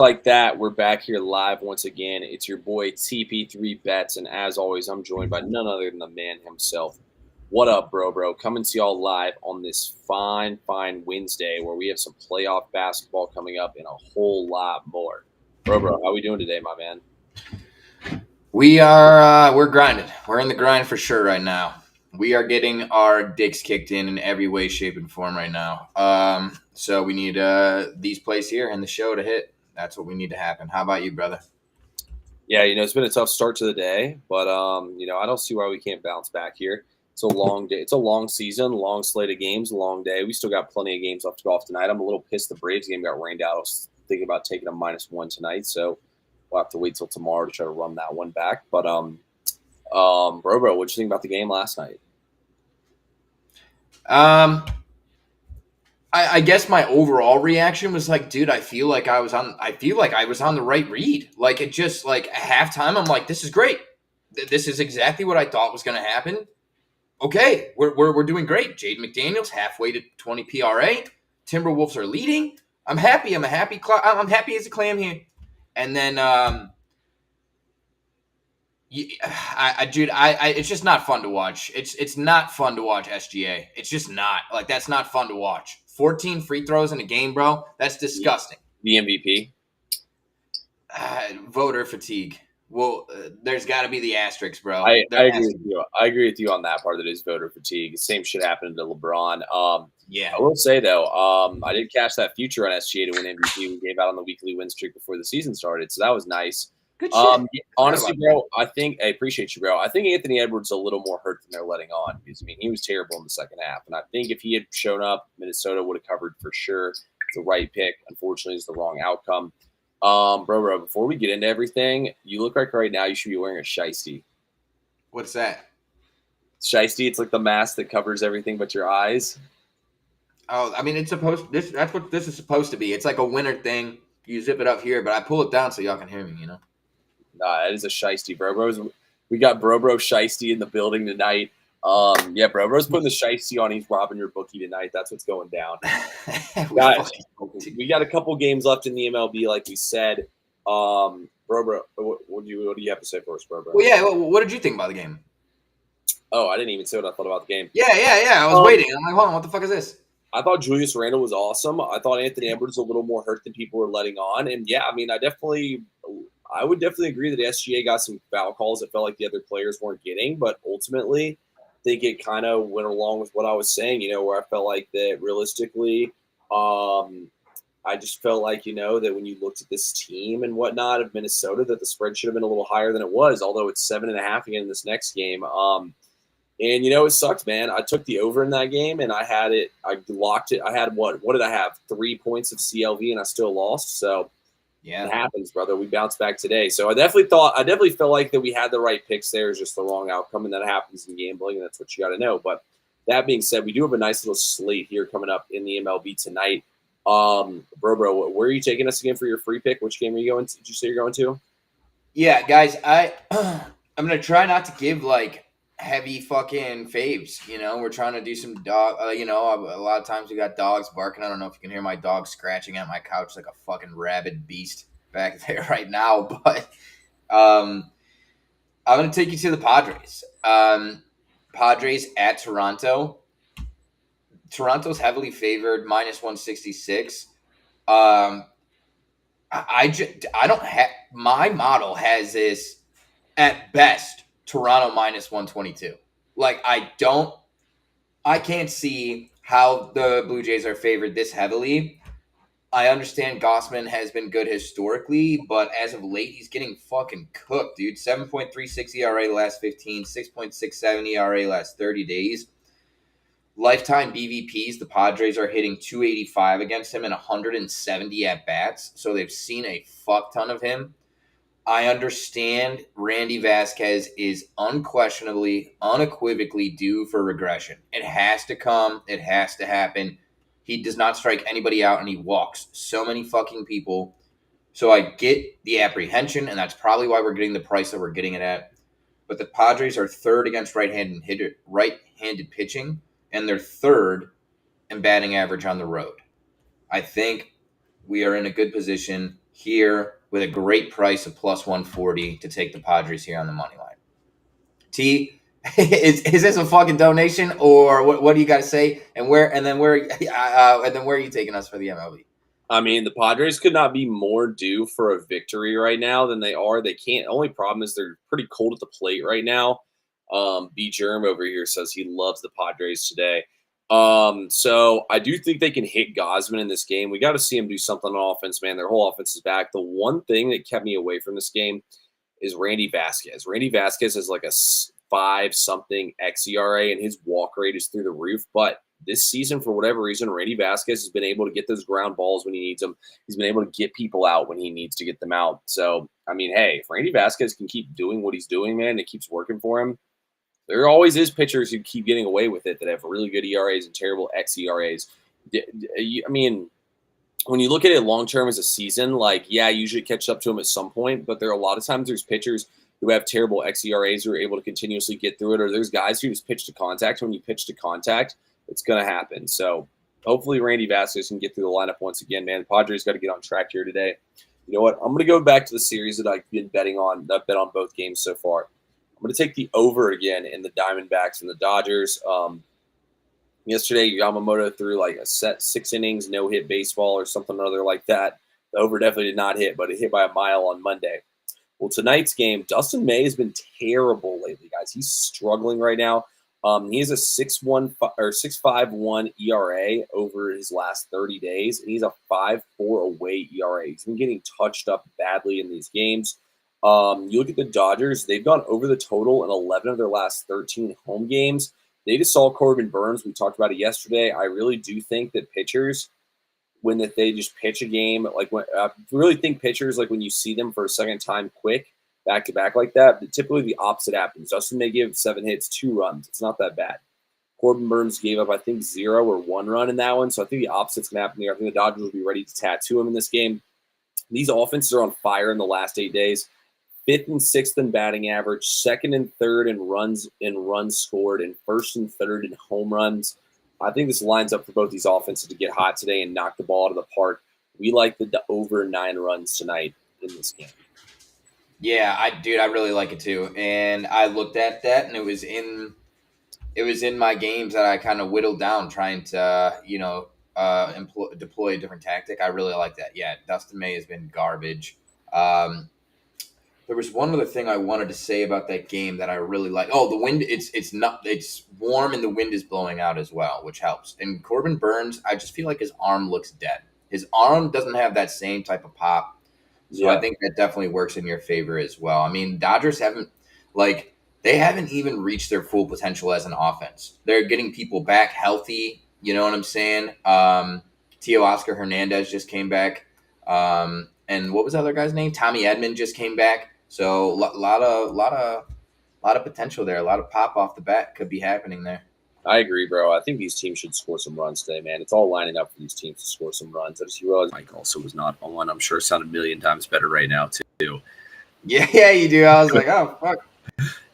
Like that, we're back here live once again. It's your boy TP3 Bets, and as always, I'm joined by none other than the man himself. What up, bro? Coming to y'all live on this fine Wednesday where we have some playoff basketball coming up and a whole lot more. Bro, how we doing today, my man? We're grinding. We're in the grind for sure right now. We are getting our dicks kicked in every way, shape, and form right now. So we need these plays here and the show to hit. That's what we need to happen. How about you, brother? Yeah, it's been a tough start to the day, but I don't see why we can't bounce back here. It's a long day. It's a long season, long slate of games, long day. We still got plenty of games left to go off tonight. I'm a little pissed the Braves game got rained out. I was thinking about taking a -1 tonight, so we'll have to wait till tomorrow to try to run that one back. But bro, what'd you think about the game last night? Um, I guess my overall reaction was like, dude, I feel like I was on the right read. Like it just like at halftime, I'm like, this is great. This is exactly what I thought was going to happen. Okay, we're doing great. Jade McDaniels halfway to 20 PRA. Timberwolves are leading. I'm happy. I'm happy as a clam here. And then, it's just not fun to watch. It's not fun to watch SGA. It's just not. Like that's not fun to watch. 14 free throws in a game, bro. That's disgusting. The MVP. Voter fatigue. Well, there's got to be the asterisk, bro. I agree with you. I agree with you on that part. That is voter fatigue. Same shit happened to LeBron. Yeah. I will say though, I did catch that future on SGA to win MVP. We gave out on the weekly win streak before the season started, so that was nice. Good shit. Honestly, bro, I appreciate you, bro. I think Anthony Edwards is a little more hurt than they're letting on because he was terrible in the second half, and I think if he had shown up, Minnesota would have covered for sure. It's the right pick. Unfortunately, it's the wrong outcome. Bro, before we get into everything, you look like right now you should be wearing a shiesty. What's that? Shiesty, it's like the mask that covers everything but your eyes. Oh, I mean, that's what this is supposed to be. It's like a winter thing. You zip it up here, but I pull it down so y'all can hear me, Nah, that is a shiesty, bro. We got Bro Shiesty in the building tonight. Yeah, Bro's putting the shiesty on. He's robbing your bookie tonight. That's what's going down. Guys, we got a couple games left in the MLB, like we said. Bro, what do you have to say first, bro? Well, yeah. What did you think about the game? Oh, I didn't even say what I thought about the game. Yeah. I was waiting. I'm like, hold on, what the fuck is this? I thought Julius Randle was awesome. I thought Anthony Edwards was a little more hurt than people were letting on. And yeah, I mean, I would definitely agree that SGA got some foul calls that felt like the other players weren't getting, but ultimately I think it kind of went along with what I was saying, where I felt like that realistically, I just felt like, that when you looked at this team and whatnot of Minnesota, that the spread should have been a little higher than it was, although it's 7.5 again in this next game. And it sucked, man. I took the over in that game, and I locked it. I had what did I have? 3 points of CLV, and I still lost. So yeah, it happens, brother. We bounced back today. So I definitely felt like that we had the right picks there. It's just the wrong outcome, and that happens in gambling, and that's what you got to know. But that being said, we do have a nice little slate here coming up in the MLB tonight. Bro, where are you taking us again for your free pick? Which game are you going to? Did you say you're going to? Yeah, guys, I'm gonna try not to give like heavy fucking faves. We're trying to do some dog. A lot of times we got dogs barking. I don't know if you can hear my dog scratching at my couch like a fucking rabid beast back there right now. But I'm gonna take you to the Padres. Padres at Toronto. Toronto's heavily favored, -166. I don't have my model has this at best Toronto -122. Like I can't see how the Blue Jays are favored this heavily. I understand Gossman has been good historically, but as of late, he's getting fucking cooked, dude. 7.36 ERA last 15, 6.67 ERA last 30 days. Lifetime BVPs, the Padres are hitting 285 against him and 170 at-bats, so they've seen a fuck ton of him. I understand Randy Vasquez is unquestionably, unequivocally due for regression. It has to come. It has to happen. He does not strike anybody out, and he walks so many fucking people. So I get the apprehension, and that's probably why we're getting the price that we're getting it at. But the Padres are third against right-handed pitching, and they're third in batting average on the road. I think we are in a good position here with a great price of plus 140 to take the Padres here on the money line. T, is this a fucking donation or what do you got to say? And where and then where are you taking us for the MLB? I mean, the Padres could not be more due for a victory right now than they are. They can't. Only problem is they're pretty cold at the plate right now. B. Germ over here says he loves the Padres today. So I do think they can hit Gosman in this game. We got to see him do something on offense, man. Their whole offense is back. The one thing that kept me away from this game is Randy Vasquez. Randy Vasquez is like a 5-something xERA, and his walk rate is through the roof. But this season, for whatever reason, Randy Vasquez has been able to get those ground balls when he needs them. He's been able to get people out when he needs to get them out. So, I mean, hey, if Randy Vasquez can keep doing what he's doing, man, it keeps working for him. There always is pitchers who keep getting away with it that have really good ERAs and terrible xERAs. I mean, when you look at it long term as a season, like, yeah, you usually catch up to them at some point, but there are a lot of times there's pitchers who have terrible xERAs who are able to continuously get through it, or there's guys who just pitch to contact. When you pitch to contact, it's going to happen. So hopefully Randy Vasquez can get through the lineup once again, man. The Padres got to get on track here today. You know what? I'm going to go back to the series that I've been betting on. I've bet on both games so far. I'm going to take the over again in the Diamondbacks and the Dodgers. Yesterday, Yamamoto threw like a set 6 innings, no-hit baseball or something or other like that. The over definitely did not hit, but it hit by a mile on Monday. Well, tonight's game, Dustin May has been terrible lately, guys. He's struggling right now. He has a 6.51 ERA over his last 30 days, and he's a 5.4 away ERA. He's been getting touched up badly in these games. You look at the Dodgers, they've gone over the total in 11 of their last 13 home games. They just saw Corbin Burns. We talked about it yesterday. I really do think that pitchers, when that they just pitch a game, like when I really think pitchers, like when you see them for a second time quick, back to back like that, typically the opposite happens. Dustin may give 7 hits, 2 runs. It's not that bad. Corbin Burns gave up, I think, 0 or 1 run in that one. So I think the opposite's going to happen here. I think the Dodgers will be ready to tattoo him in this game. These offenses are on fire in the last 8 days. 5th and 6th in batting average, 2nd and 3rd in runs scored, and 1st and 3rd in home runs. I think this lines up for both these offenses to get hot today and knock the ball out of the park. We like the over 9 runs tonight in this game. Yeah, I really like it too. And I looked at that, and it was in my games that I kind of whittled down, trying to deploy a different tactic. I really like that. Yeah, Dustin May has been garbage. There was one other thing I wanted to say about that game that I really like. Oh, the wind, it's warm and the wind is blowing out as well, which helps. And Corbin Burns, I just feel like his arm looks dead. His arm doesn't have that same type of pop. So yeah. I think that definitely works in your favor as well. I mean, Dodgers haven't even reached their full potential as an offense. They're getting people back healthy. You know what I'm saying? Teoscar Hernandez just came back. And what was the other guy's name? Tommy Edman just came back. So a lot of potential there. A lot of pop off the bat could be happening there. I agree, bro. I think these teams should score some runs today, man. It's all lining up for these teams to score some runs. I just realized Mike also was not on. I'm sure it sounded a million times better right now, too. Yeah, you do. I was like, oh, fuck.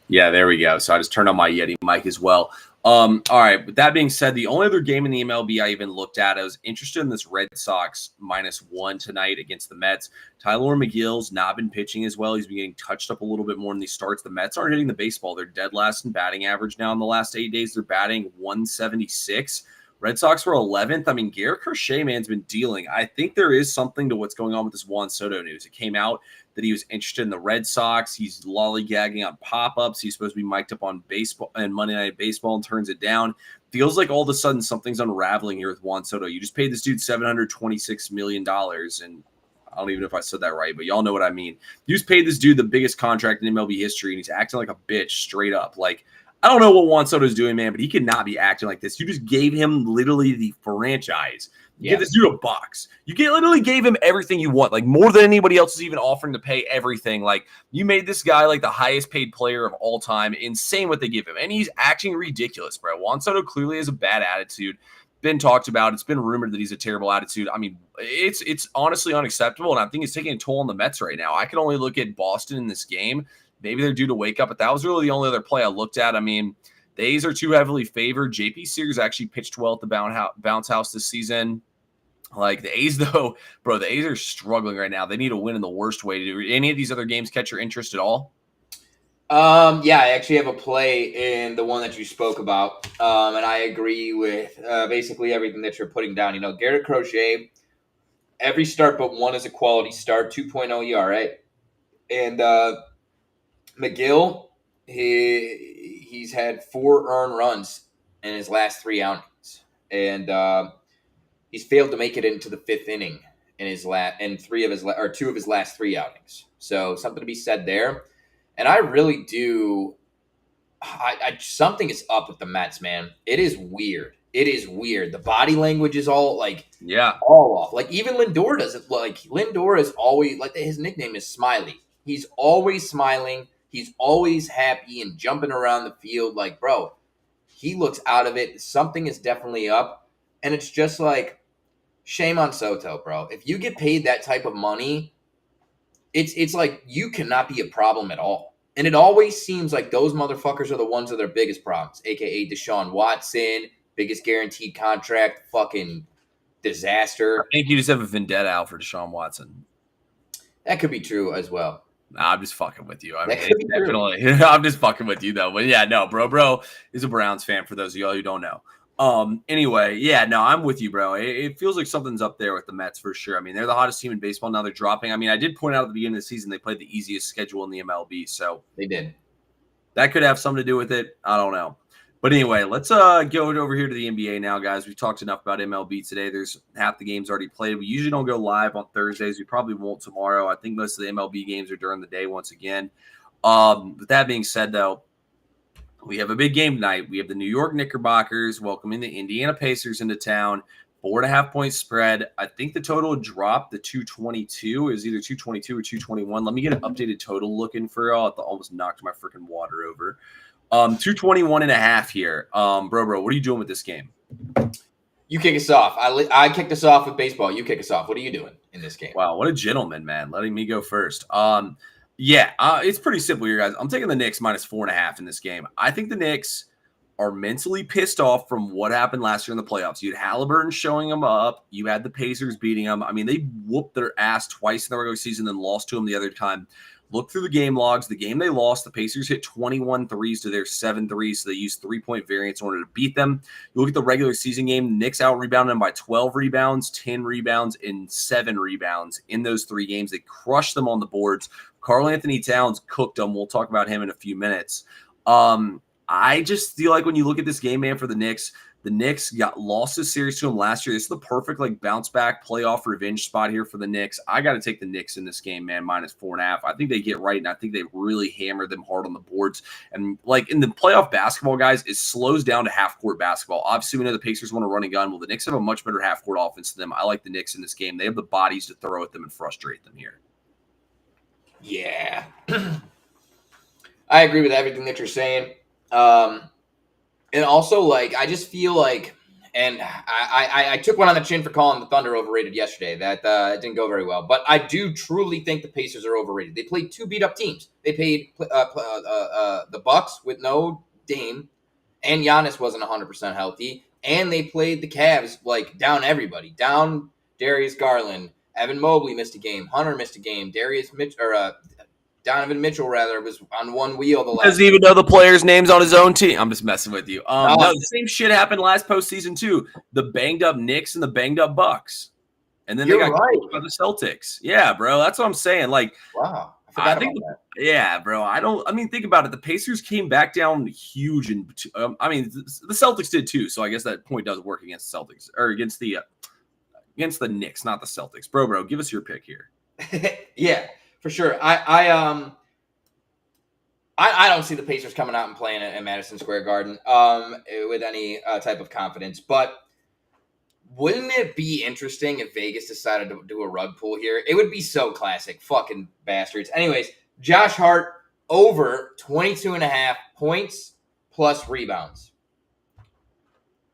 Yeah, there we go. So I just turned on my Yeti mic as well. All right. With that being said, the only other game in the MLB I even looked at, I was interested in this Red Sox -1 tonight against the Mets. Tyler McGill's not been pitching as well. He's been getting touched up a little bit more in these starts. The Mets aren't hitting the baseball. They're dead last in batting average now in the last 8 days. They're batting 176. Red Sox were 11th. I mean, Garrett Crochet, man's been dealing. I think there is something to what's going on with this Juan Soto news. It came out that he was interested in the Red Sox. He's lollygagging on pop-ups. He's supposed to be mic'd up on baseball and Monday Night Baseball and turns it down. Feels like all of a sudden something's unraveling here with Juan Soto. You just paid this dude $726 million, and I don't even know if I said that right, but y'all know what I mean. You just paid this dude the biggest contract in MLB history, and he's acting like a bitch straight up. Like, I don't know what Juan Soto's doing, man, but he cannot be acting like this. You just gave him literally the franchise. You give this dude a box. You literally gave him everything you want, like more than anybody else is even offering to pay everything. Like, you made this guy like the highest paid player of all time. Insane what they give him. And he's acting ridiculous, bro. Juan Soto clearly has a bad attitude. Been talked about. It's been rumored that he's a terrible attitude. I mean, it's honestly unacceptable, and I think it's taking a toll on the Mets right now. I can only look at Boston in this game. Maybe they're due to wake up, but that was really the only other play I looked at. I mean, the A's are too heavily favored. JP Sears actually pitched well at the bounce house this season. Like the A's, though, bro, the A's are struggling right now. They need a win in the worst way. Do any of these other games catch your interest at all? Yeah, I actually have a play in the one that you spoke about, and I agree with basically everything that you're putting down. Garrett Crochet, every start but one is a quality start, 2.0 ERA, and McGill, he's had 4 earned runs in his last 3 outings, and he's failed to make it into the 5th inning in his in 2 of his last 3 outings. So something to be said there. And I really do. Something is up with the Mets, man. It is weird. It is weird. The body language is all all off. Like even Lindor doesn't Lindor is always his nickname is Smiley. He's always smiling. He's always happy and jumping around the field. Like, bro, he looks out of it. Something is definitely up. And it's just like, shame on Soto, bro. If you get paid that type of money, it's like you cannot be a problem at all. And it always seems like those motherfuckers are the ones that are their biggest problems, a.k.a. Deshaun Watson, biggest guaranteed contract, fucking disaster. I think you just have a vendetta out for Deshaun Watson. That could be true as well. Nah, I'm just fucking with you. I mean, definitely. I'm just fucking with you, though. But yeah, no, bro is a Browns fan for those of y'all who don't know. Anyway, yeah, no, I'm with you, bro. It feels like something's up there with the Mets for sure. I mean, they're the hottest team in baseball. Now they're dropping. I mean, I did point out at the beginning of the season they played the easiest schedule in the MLB. So they did. That could have something to do with it. I don't know. But anyway, let's go over here to the NBA now, guys. We've talked enough about MLB today. There's half the games already played. We usually don't go live on Thursdays. We probably won't tomorrow. I think most of the MLB games are during the day once again. With that being said, though, we have a big game tonight. We have the New York Knickerbockers welcoming the Indiana Pacers into town. 4.5-point spread. I think the total dropped to 222. It was either 222 or 221. Let me get an updated total looking for y'all. I almost knocked my freaking water over. 221.5 here. Bro, what are you doing with this game? You kick us off. I kicked us off with baseball. You kick us off. What are you doing in this game? Wow, what a gentleman, man. Letting me go first. It's pretty simple here, guys. I'm taking the Knicks minus 4.5 in this game. I think the Knicks are mentally pissed off from what happened last year in the playoffs. You had Halliburton showing them up. You had the Pacers beating them. I mean, they whooped their ass twice in the regular season, then lost to them the other time. Look through the game logs. The game they lost, the Pacers hit 21 threes to their 7 threes, so they used 3-point variance in order to beat them. You look at the regular season game, the Knicks out-rebounded them by 12 rebounds, 10 rebounds, and 7 rebounds in those 3 games. They crushed them on the boards. Karl-Anthony Towns cooked them. We'll talk about him in a few minutes. I just feel like when you look at this game, man, for the Knicks got lost this series to them last year. This is the perfect bounce back playoff revenge spot here for the Knicks. I got to take the Knicks in this game, man, minus 4.5. I think they get right, and I think they really hammered them hard on the boards. And in the playoff basketball, guys, it slows down to half court basketball. Obviously, we know the Pacers want to run and gun. Well, the Knicks have a much better half court offense than them. I like the Knicks in this game. They have the bodies to throw at them and frustrate them here. Yeah. I agree with everything that you're saying. And also, I just feel like, and I took one on the chin for calling the Thunder overrated yesterday. That it didn't go very well. But I do truly think the Pacers are overrated. They played 2 beat-up teams. They played the Bucks with no Dame, and Giannis wasn't 100% healthy. And they played the Cavs, down everybody. Down Darius Garland. Evan Mobley missed a game. Hunter missed a game. Donovan Mitchell, was on one wheel the last. Doesn't even know the players' names on his own team. I'm just messing with you. No, the same shit happened last postseason too. The banged up Knicks and the banged up Bucks, and then they got killed by the Celtics. Yeah, bro, that's what I'm saying. Wow, I think about that. Yeah, bro. Think about it. The Pacers came back down huge, and the Celtics did too. So I guess that point does work against the Celtics or against the Knicks, not the Celtics. Bro, give us your pick here. Yeah. For sure. I don't see the Pacers coming out and playing at Madison Square Garden with any type of confidence. But wouldn't it be interesting if Vegas decided to do a rug pull here? It would be so classic. Fucking bastards. Anyways, Josh Hart over 22.5 points plus rebounds.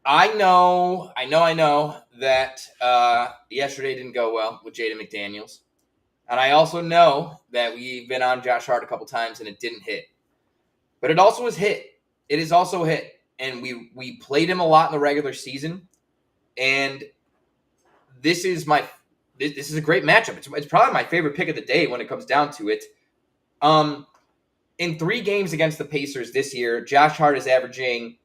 I know that yesterday didn't go well with Jaden McDaniels. And I also know that we've been on Josh Hart a couple times and it didn't hit. But it also was hit. It is also hit. And we played him a lot in the regular season. And this is a great matchup. It's probably my favorite pick of the day when it comes down to it. In 3 games against the Pacers this year, Josh Hart is averaging.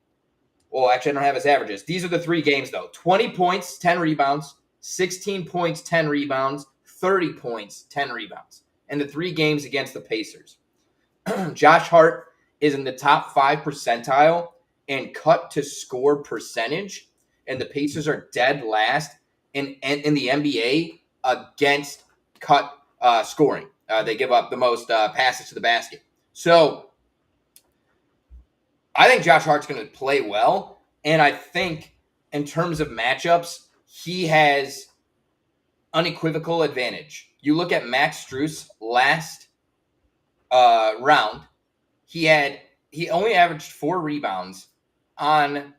Well, actually, I don't have his averages. These are the 3 games though: 20 points, 10 rebounds, 16 points, 10 rebounds, 30 points, 10 rebounds. And the 3 games against the Pacers. Josh Hart is in the top 5 percentile in cut to score percentage, and the Pacers are dead last in the NBA against cut scoring. They give up the most passes to the basket. So I think Josh Hart's going to play well, and I think in terms of matchups, he has unequivocal advantage. You look at Max Strus last round, he only averaged 4 rebounds on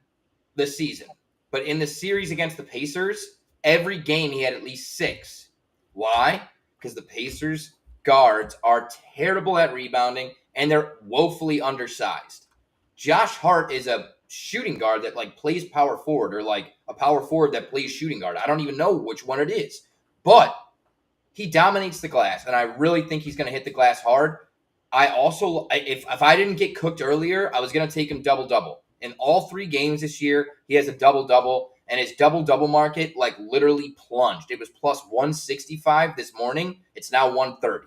the season. But in the series against the Pacers, every game he had at least 6. Why? Because the Pacers guards are terrible at rebounding and they're woefully undersized. Josh Hart is a shooting guard that like plays power forward, or like a power forward that plays shooting guard. I don't even know which one it is. But he dominates the glass, and I really think he's going to hit the glass hard. I also, if I didn't get cooked earlier, I was going to take him double-double. In all 3 games this year, he has a double-double, and his double-double market like literally plunged. It was plus 165 this morning. It's now 130.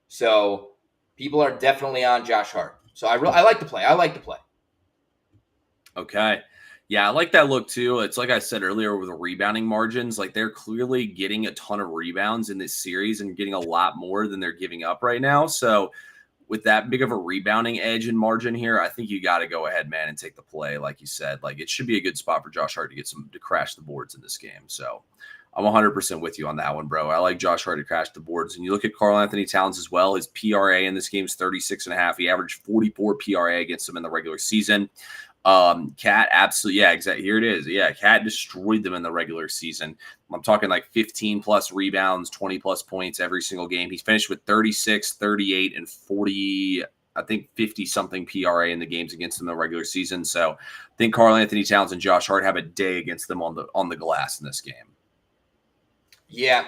So people are definitely on Josh Hart. So I like the play. Okay. Yeah, I like that look too. It's like I said earlier with the rebounding margins, like they're clearly getting a ton of rebounds in this series and getting a lot more than they're giving up right now. So with that big of a rebounding edge and margin here, I think you got to go ahead, man, and take the play. Like you said, like it should be a good spot for Josh Hart to crash the boards in this game. So I'm 100% with you on that one, bro. I like Josh Hart to crash the boards. And you look at Karl Anthony Towns as well. His PRA in this game is 36.5. He averaged 44 PRA against him in the regular season. Cat absolutely, yeah, exactly. Here it is. Yeah, Cat destroyed them in the regular season. I'm talking like 15 plus rebounds, 20 plus points every single game. He's finished with 36, 38, and 40, I think 50 something PRA in the games against them in the regular season. So I think Karl Anthony Towns and Josh Hart have a day against them on the glass in this game. Yeah,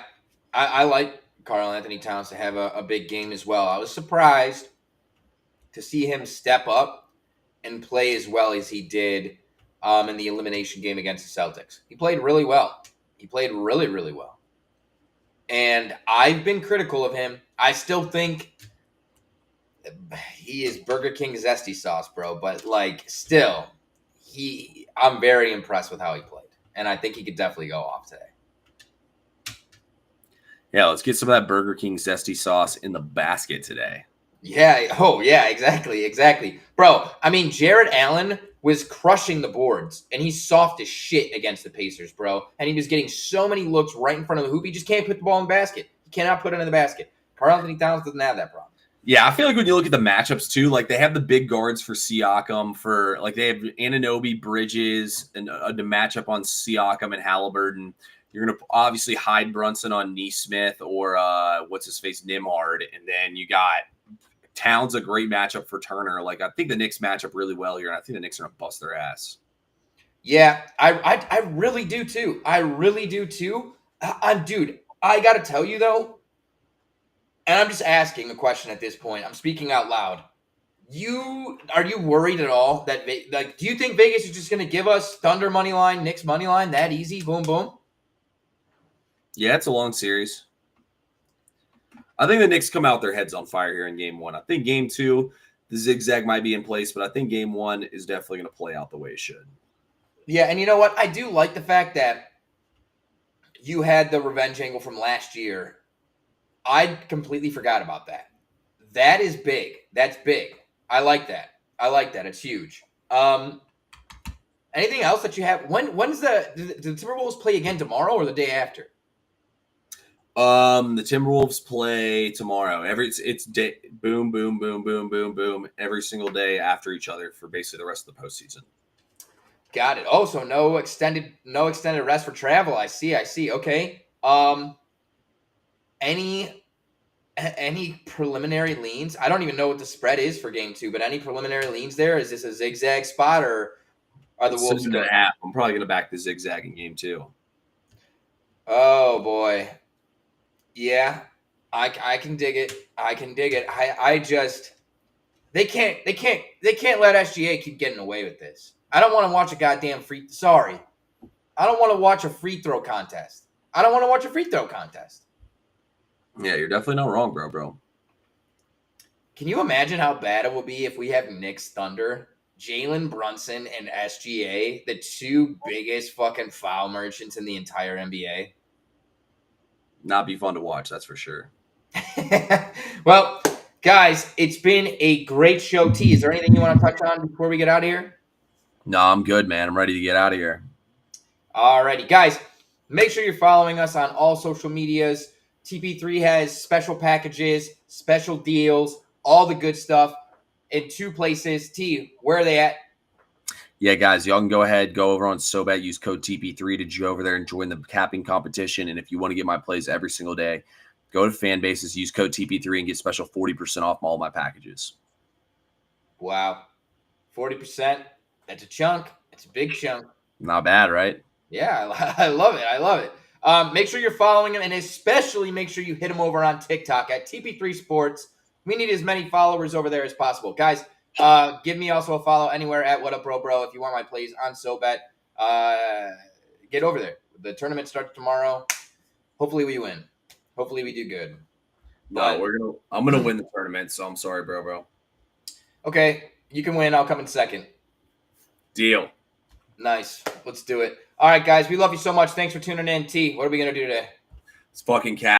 I like Karl Anthony Towns to have a big game as well. I was surprised to see him step up and play as well as he did in the elimination game against the Celtics. He played really well. He played really, really well. And I've been critical of him. I still think he is Burger King zesty sauce, bro. But, like, still, I'm very impressed with how he played. And I think he could definitely go off today. Yeah, let's get some of that Burger King zesty sauce in the basket today. Yeah. Oh, yeah, exactly. Bro, I mean, Jared Allen was crushing the boards, and he's soft as shit against the Pacers, bro. And he was getting so many looks right in front of the hoop. He just can't put the ball in the basket. He cannot put it in the basket. Karl Anthony Towns doesn't have that problem. Yeah, I feel like when you look at the matchups too, like they have the big guards for Siakam, for like they have Anunoby, Bridges, and the matchup on Siakam and Halliburton. You're going to obviously hide Brunson on Nesmith or Nimhard, and then you got Towns, a great matchup for Turner. Like I think the Knicks match up really well here, and I think the Knicks are going to bust their ass. Yeah, I really do too. Dude, I got to tell you though, and I'm just asking a question at this point. I'm speaking out loud. Are you worried at all that do you think Vegas is just going to give us Thunder money line, Knicks money line that easy? Boom, boom. Yeah, it's a long series. I think the Knicks come out their heads on fire here in game 1. I think game 2, the zigzag might be in place, but I think game 1 is definitely going to play out the way it should. Yeah, and you know what? I do like the fact that you had the revenge angle from last year. I completely forgot about that. That is big. That's big. I like that. It's huge. Anything else that you have? When's the Timberwolves play again, tomorrow or the day after? The Timberwolves play tomorrow. It's day, boom, boom, boom, boom, boom, boom, every single day after each other for basically the rest of the postseason. Got it. Oh, so no extended rest for travel. I see. Okay. Any preliminary leans? I don't even know what the spread is for game 2, but any preliminary leans there? Is this a zigzag spot, or are the Wolves? 7.5. I'm probably going to back the zigzag in game 2. Oh boy. Yeah. I can dig it. I can dig it. I just they can't let SGA keep getting away with this. I don't want to watch a goddamn sorry. I don't want to watch a free throw contest. I don't want to watch a free throw contest. Yeah, you're definitely not wrong, bro. Can you imagine how bad it will be if we have Knicks Thunder, Jalen Brunson, and SGA, the two biggest fucking foul merchants in the entire NBA? Not be fun to watch, that's for sure. Well, guys, it's been a great show. T, is there anything you want to touch on before we get out of here? No, I'm good, man. I'm ready to get out of here. Alrighty, guys, make sure you're following us on all social medias. TP3 has special packages, special deals, all the good stuff in 2 places. T, where are they at? Yeah, guys, y'all can go ahead, go over on SoBet, use code TP3 to go over there and join the capping competition. And if you want to get my plays every single day, go to fan bases, use code TP3 and get special 40% off all my packages. Wow. 40%. That's a chunk. It's a big chunk. Not bad, right? Yeah, I love it. I love it. Make sure you're following him, and especially make sure you hit him over on TikTok at TP3 Sports. We need as many followers over there as possible. Guys, give me also a follow anywhere at What Up Bro if you want my plays on SoBet. Get over there. The tournament starts tomorrow. Hopefully we win. Hopefully we do good. No, I'm gonna win the tournament, so I'm sorry, bro. Okay, you can win. I'll come in second. Deal. Nice. Let's do it. All right, guys. We love you so much. Thanks for tuning in. T, what are we gonna do today? It's fucking cat.